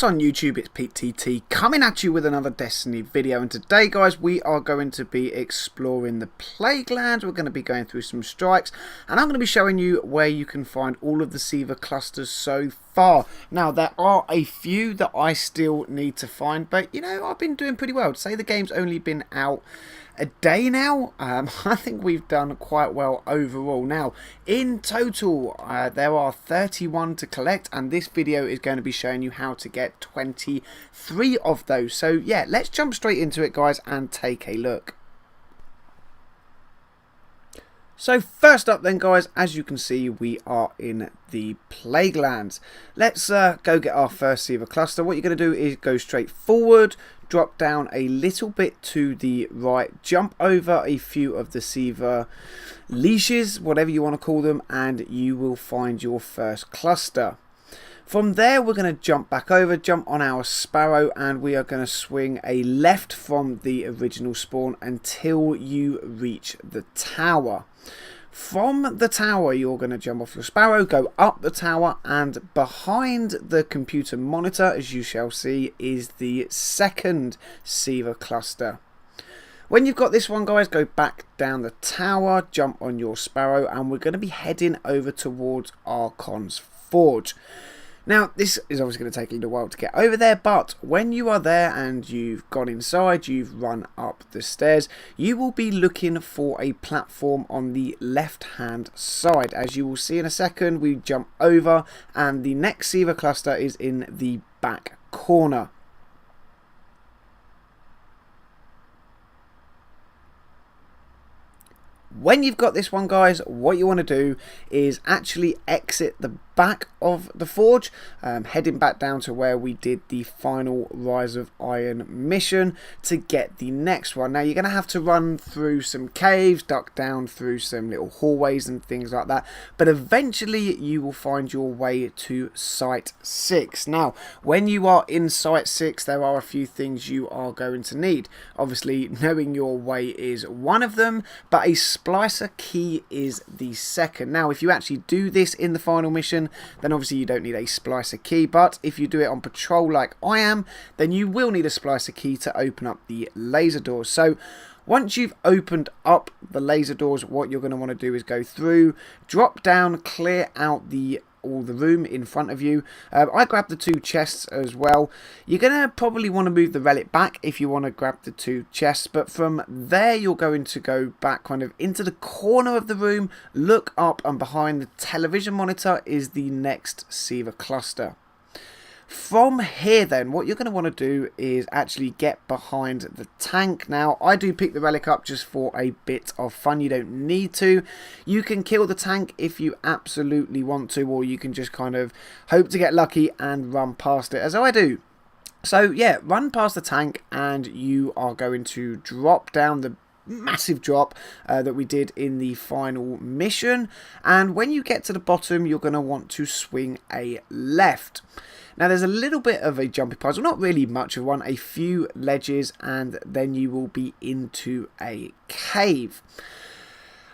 What's on YouTube? It's Pete TT coming at you with another Destiny video, and today guys we are going to be exploring the Plaguelands. We're going to be going through some strikes and I'm going to be showing you where you can find all of the SIVA clusters so far. Now there are a few that I still need to find, but you know, I've been doing pretty well. To say the game's only been out a day now, I think we've done quite well overall. Now in total there are 31 to collect, and this video is going to be showing you how to get 23 of those. So yeah, let's jump straight into it guys and take a look. So first up then guys, as you can see we are in the Plaguelands. Let's go get our first SIVA cluster. What you're going to do is go straight forward, drop down a little bit to the right, jump over a few of the SIVA leashes, whatever you want to call them, and you will find your first cluster. From there we're going to jump back over, jump on our Sparrow, and we are going to swing a left from the original spawn until you reach the tower. From the tower you're going to jump off your Sparrow, go up the tower, and behind the computer monitor, as you shall see, is the second SIVA cluster. When you've got this one guys, go back down the tower, jump on your Sparrow, and we're going to be heading over towards Archon's Forge. Now, this is obviously going to take a little while to get over there, but when you are there and you've gone inside, you've run up the stairs, you will be looking for a platform on the left-hand side. As you will see in a second, we jump over, and the next SIVA cluster is in the back corner. When you've got this one guys, what you want to do is actually exit the back of the forge, heading back down to where we did the final Rise of Iron mission to get the next one. Now you're going to have to run through some caves, duck down through some little hallways and things like that, but eventually you will find your way to Site 6. Now when you are in Site 6 there are a few things you are going to need. Obviously knowing your way is one of them, but a splicer key is the second. Now if you actually do this in the final mission, then obviously you don't need a splicer key, but if you do it on patrol like I am, then you will need a splicer key to open up the laser doors. So once you've opened up the laser doors, what you're going to want to do is go through, drop down, clear out all the room in front of you. I grabbed the two chests as well. You're going to probably want to move the relic back if you want to grab the two chests, but from there you're going to go back kind of into the corner of the room, look up, and behind the television monitor is the next SIVA cluster. From here then, what you're going to want to do is actually get behind the tank. Now, I do pick the relic up just for a bit of fun. You don't need to. You can kill the tank if you absolutely want to, or you can just kind of hope to get lucky and run past it, as I do. So yeah, run past the tank and you are going to drop down the massive drop that we did in the final mission, and when you get to the bottom you're going to want to swing a left. Now there's a little bit of a jumpy puzzle, not really much of one, a few ledges, and then you will be into a cave.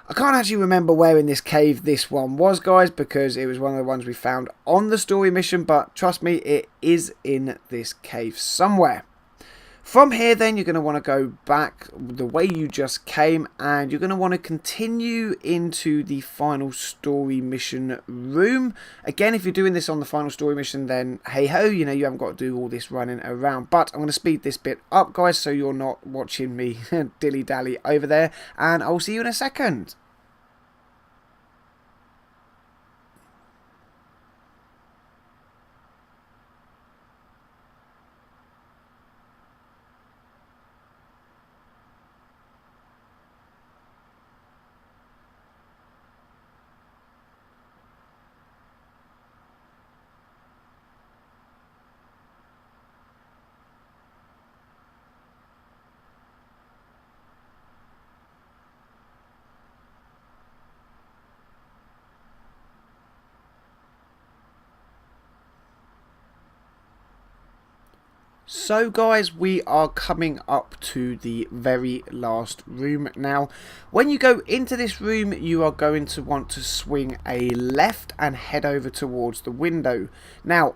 I can't actually remember where in this cave this one was guys, because it was one of the ones we found on the story mission, but trust me, it is in this cave somewhere. From here then you're going to want to go back the way you just came, and you're going to want to continue into the final story mission room. Again, if you're doing this on the final story mission, then hey ho, you know, you haven't got to do all this running around, but I'm going to speed this bit up guys so you're not watching me dilly dally over there, and I'll see you in a second. So guys, we are coming up to the very last room now. When you go into this room, you are going to want to swing a left and head over towards the window. Now,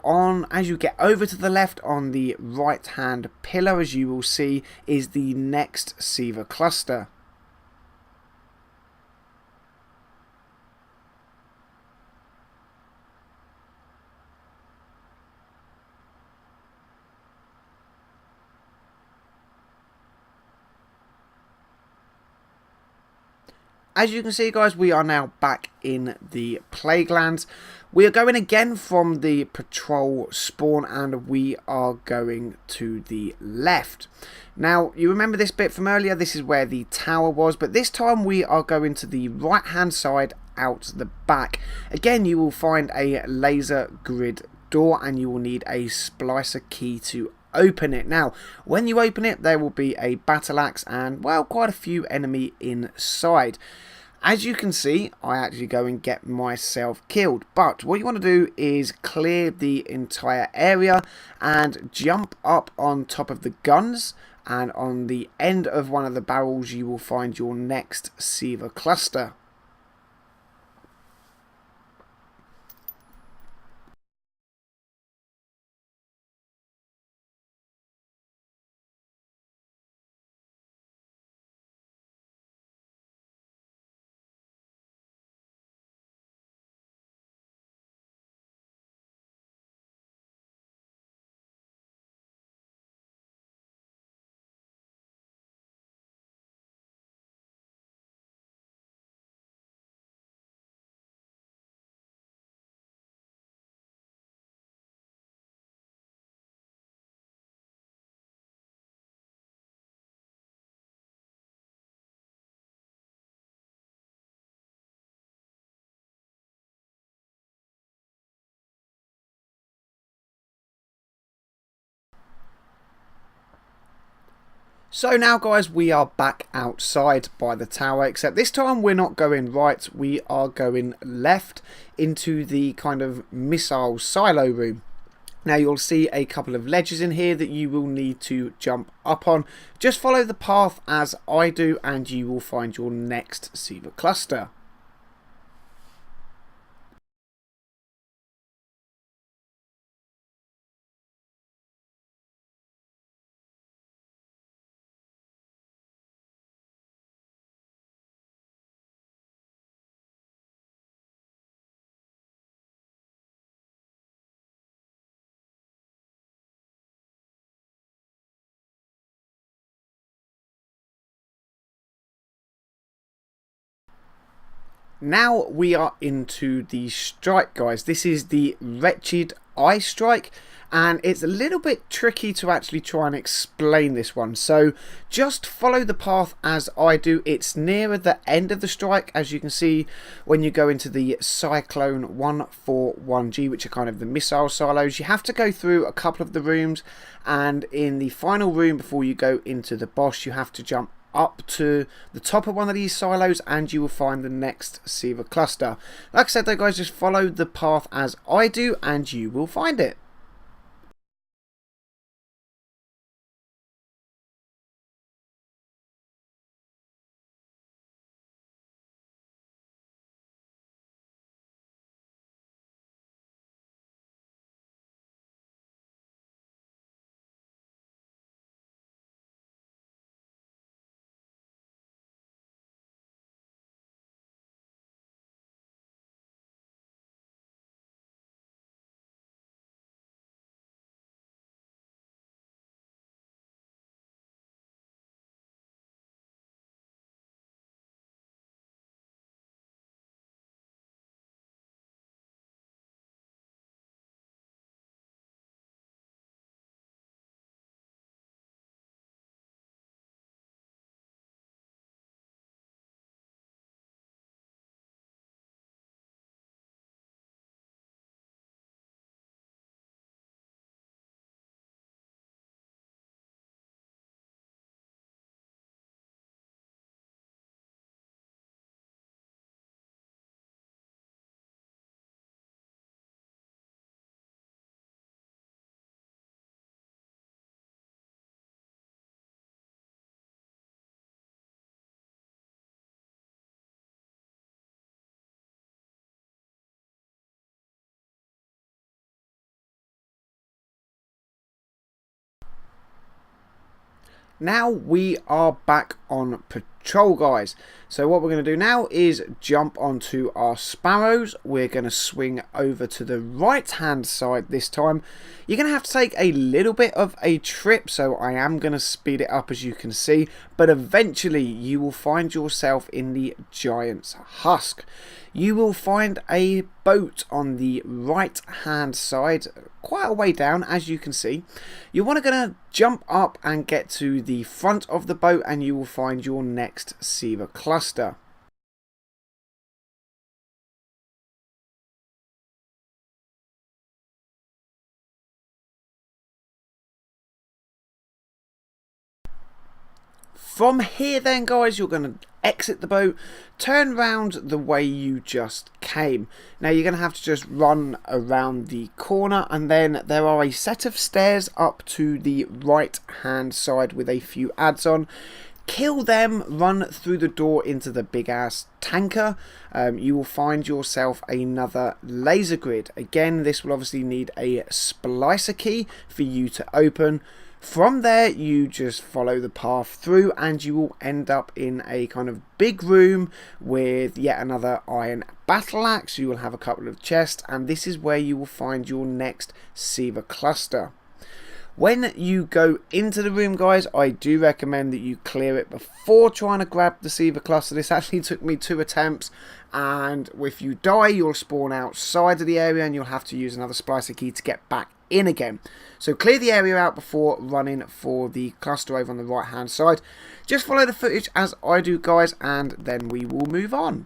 as you get over to the left, on the right hand pillar, as you will see, is the next SIVA cluster. As you can see guys, we are now back in the Plaguelands. We are going again from the patrol spawn and we are going to the left. Now, you remember this bit from earlier, this is where the tower was, but this time we are going to the right hand side out the back. Again, you will find a laser grid door and you will need a splicer key to open it. Now, when you open it, there will be a battle axe and, well, quite a few enemy inside. As you can see, I actually go and get myself killed. But what you want to do is clear the entire area and jump up on top of the guns. And on the end of one of the barrels, you will find your next SIVA cluster. So now guys, we are back outside by the tower, except this time we're not going right, we are going left into the kind of missile silo room. Now you'll see a couple of ledges in here that you will need to jump up on. Just follow the path as I do and you will find your next SIVA cluster. Now we are into the strike, guys. This is the wretched eye strike, and it's a little bit tricky to actually try and explain this one. So just follow the path as I do. It's nearer the end of the strike, as you can see when you go into the Cyclone 141G, which are kind of the missile silos. You have to go through a couple of the rooms, and in the final room before you go into the boss, you have to jump up to the top of one of these silos and you will find the next SIVA cluster. Like I said though guys, just follow the path as I do and you will find it. Now we are back on patrol, guys. So what we're going to do now is jump onto our sparrows. We're going to swing over to the right hand side this time. You're going to have to take a little bit of a trip, so I am going to speed it up as you can see, but eventually you will find yourself in the giant's husk. You will find a boat on the right hand side, quite a way down as you can see. You want to jump up and get to the front of the boat, and you will find your next SIVA cluster. From here then, guys, you're going to exit the boat, turn round the way you just came. Now you're going to have to just run around the corner, and then there are a set of stairs up to the right hand side with a few ads on. Kill them, run through the door into the big ass tanker. You will find yourself another laser grid. Again, this will obviously need a splicer key for you to open. From there, you just follow the path through and you will end up in a kind of big room with yet another iron battle axe. You will have a couple of chests, and this is where you will find your next SIVA cluster. When you go into the room, guys, I do recommend that you clear it before trying to grab the SIVA cluster. This actually took me 2 attempts, and if you die, you'll spawn outside of the area and you'll have to use another splicer key to get back in again. So clear the area out before running for the cluster over on the right hand side. Just follow the footage as I do, guys, and then we will move on.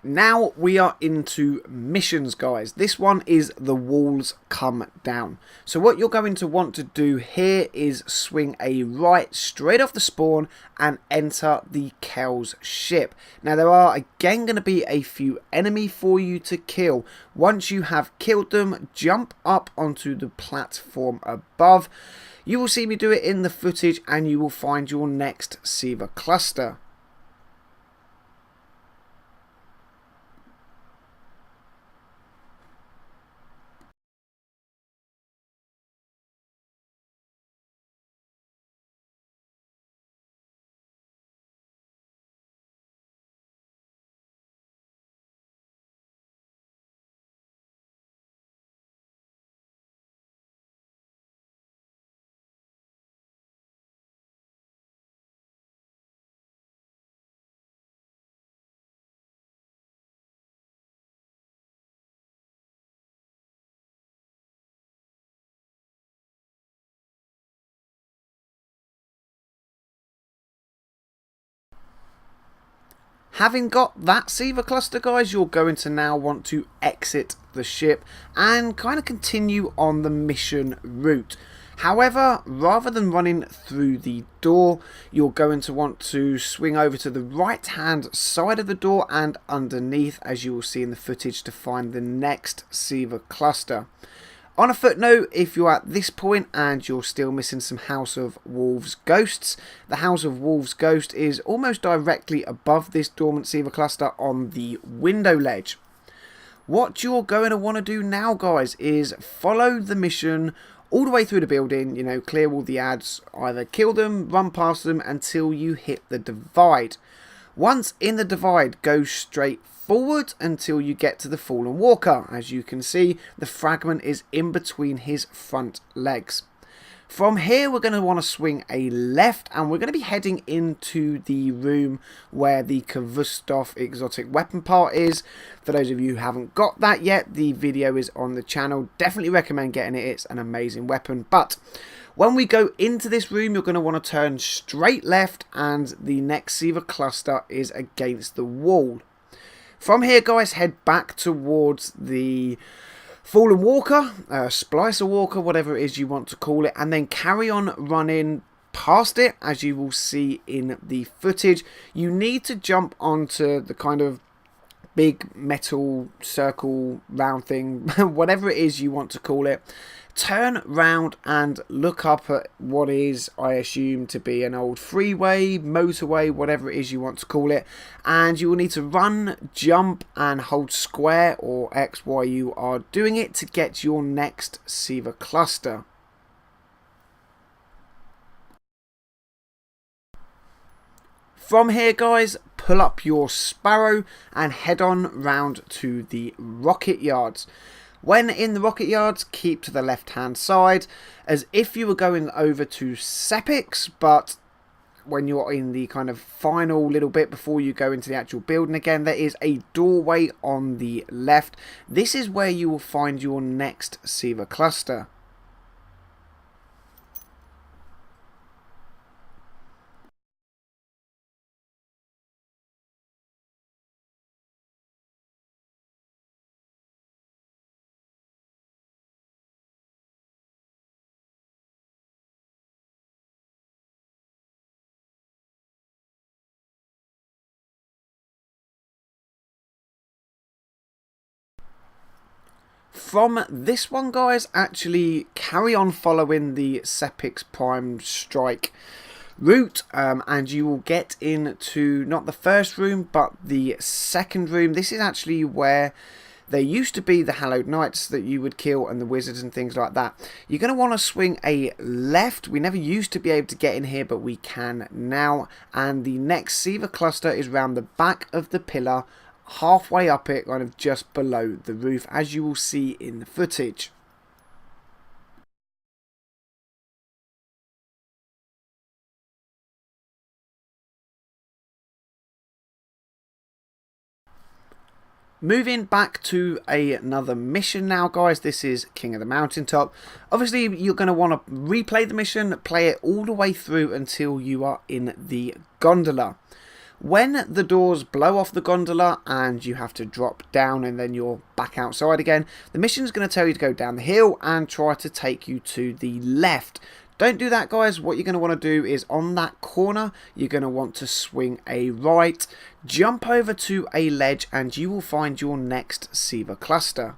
Now we are into missions, guys. This one is the walls come down. So what you're going to want to do here is swing a right straight off the spawn and enter the Kel's ship. Now there are again going to be a few enemy for you to kill. Once you have killed them, jump up onto the platform above. You will see me do it in the footage and you will find your next SIVA cluster. Having got that SIVA cluster, guys, you're going to now want to exit the ship and kind of continue on the mission route. However, rather than running through the door, you're going to want to swing over to the right hand side of the door and underneath, as you will see in the footage, to find the next SIVA cluster. On a footnote, if you're at this point and you're still missing some House of Wolves ghosts, the House of Wolves ghost is almost directly above this Dormant SIVA cluster on the window ledge. What you're going to want to do now, guys, is follow the mission all the way through the building, you know, clear all the ads, either kill them, run past them until you hit the divide. Once in the divide, go straight forward until you get to the fallen walker. As you can see, the fragment is in between his front legs. From here, we're going to want to swing a left, and we're going to be heading into the room where the Kvustov exotic weapon part is. For those of you who haven't got that yet, the video is on the channel. Definitely recommend getting it. It's an amazing weapon. But when we go into this room, you're going to want to turn straight left, and the next SIVA cluster is against the wall. From here, guys, head back towards the Fallen Walker, Splicer Walker, whatever it is you want to call it, and then carry on running past it. As you will see in the footage, you need to jump onto the kind of big metal circle round thing, whatever it is you want to call it. Turn round and look up at what is, I assume, to be an old freeway, motorway, whatever it is you want to call it, and you will need to run, jump and hold square or X while you are doing it to get your next SIVA cluster. From here, guys, pull up your Sparrow and head on round to the rocket yards. When in the rocket yards, keep to the left hand side as if you were going over to Sepix, but when you're in the kind of final little bit before you go into the actual building again, there is a doorway on the left. This is where you will find your next SIVA cluster. From this one, guys, actually carry on following the Sepix Prime Strike route, and you will get into not the first room but the second room. This is actually where there used to be the Hallowed Knights that you would kill and the wizards and things like that. You're going to want to swing a left. We never used to be able to get in here, but we can now. And the next SIVA cluster is around the back of the pillar, halfway up it, kind of just below the roof, as you will see in the footage. Moving back to another mission now, guys. This is King of the Mountaintop. Obviously, you're going to want to replay the mission, play it all the way through until you are in the gondola. When the doors blow off the gondola and you have to drop down and then you're back outside again, the mission is going to tell you to go down the hill and try to take you to the left. Don't do that, guys. What you're going to want to do is on that corner, you're going to want to swing a right, jump over to a ledge, and you will find your next SIVA cluster.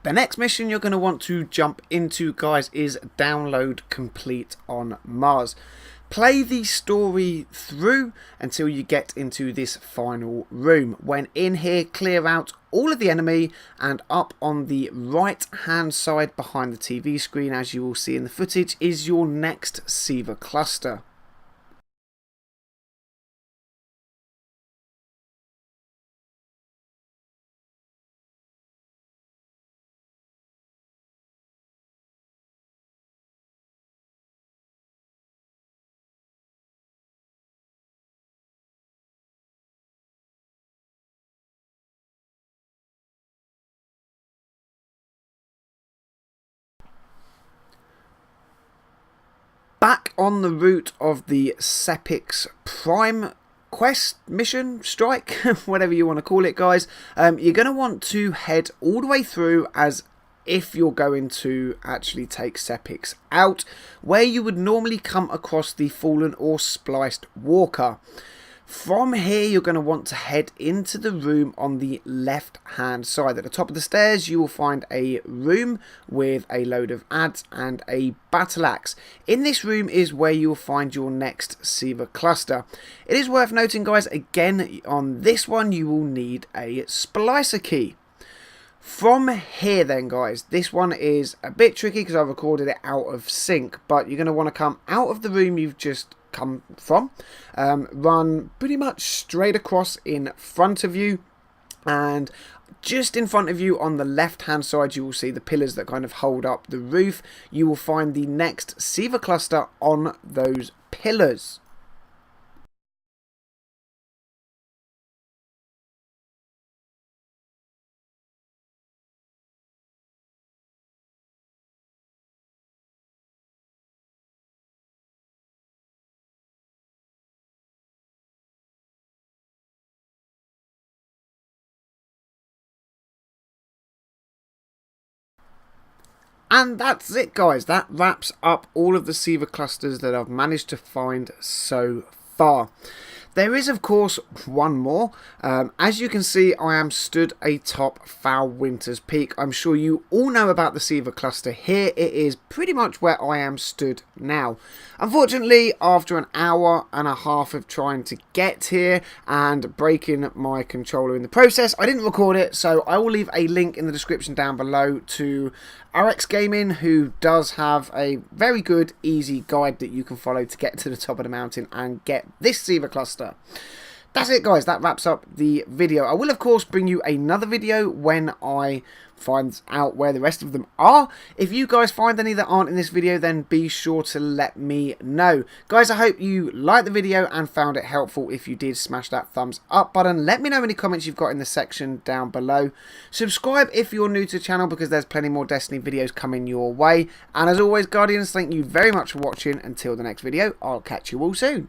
The next mission you're going to want to jump into, guys, is Download Complete on Mars. Play the story through until you get into this final room. When in here, clear out all of the enemy, and up on the right hand side behind the TV screen, as you will see in the footage, is your next SIVA cluster. Back on the route of the Sepix Prime quest, mission, strike, whatever you want to call it, guys, you're going to want to head all the way through as if you're going to actually take Sepix out, where you would normally come across the Fallen or Spliced Walker. From here, you're going to want to head into the room on the left hand side. At the top of the stairs, you will find a room with a load of ads and a battle axe. In this room is where you will find your next SIVA cluster. It is worth noting, guys, again, on this one, you will need a splicer key. From here then, guys, this one is a bit tricky because I recorded it out of sync, but you're going to want to come out of the room you've just come from, run pretty much straight across in front of you, and just in front of you on the left hand side you will see the pillars that kind of hold up the roof. You will find the next SIVA cluster on those pillars. And that's it, guys. That wraps up all of the SIVA clusters that I've managed to find so far. There is, of course, one more. As you can see, I am stood atop Foul Winter's Peak. I'm sure you all know about the SIVA cluster here. It is pretty much where I am stood now. Unfortunately, after an hour and a half of trying to get here and breaking my controller in the process, I didn't record it, so I will leave a link in the description down below to RX Gaming, who does have a very good, easy guide that you can follow to get to the top of the mountain and get this SIVA cluster. That's it, guys. That wraps up the video. I will, of course, bring you another video when I find out where the rest of them are. If you guys find any that aren't in this video, then be sure to let me know. Guys, I hope you liked the video and found it helpful. If you did, smash that thumbs up button. Let me know any comments you've got in the section down below. Subscribe if you're new to the channel, because there's plenty more Destiny videos coming your way. And as always, Guardians, thank you very much for watching. Until the next video, I'll catch you all soon.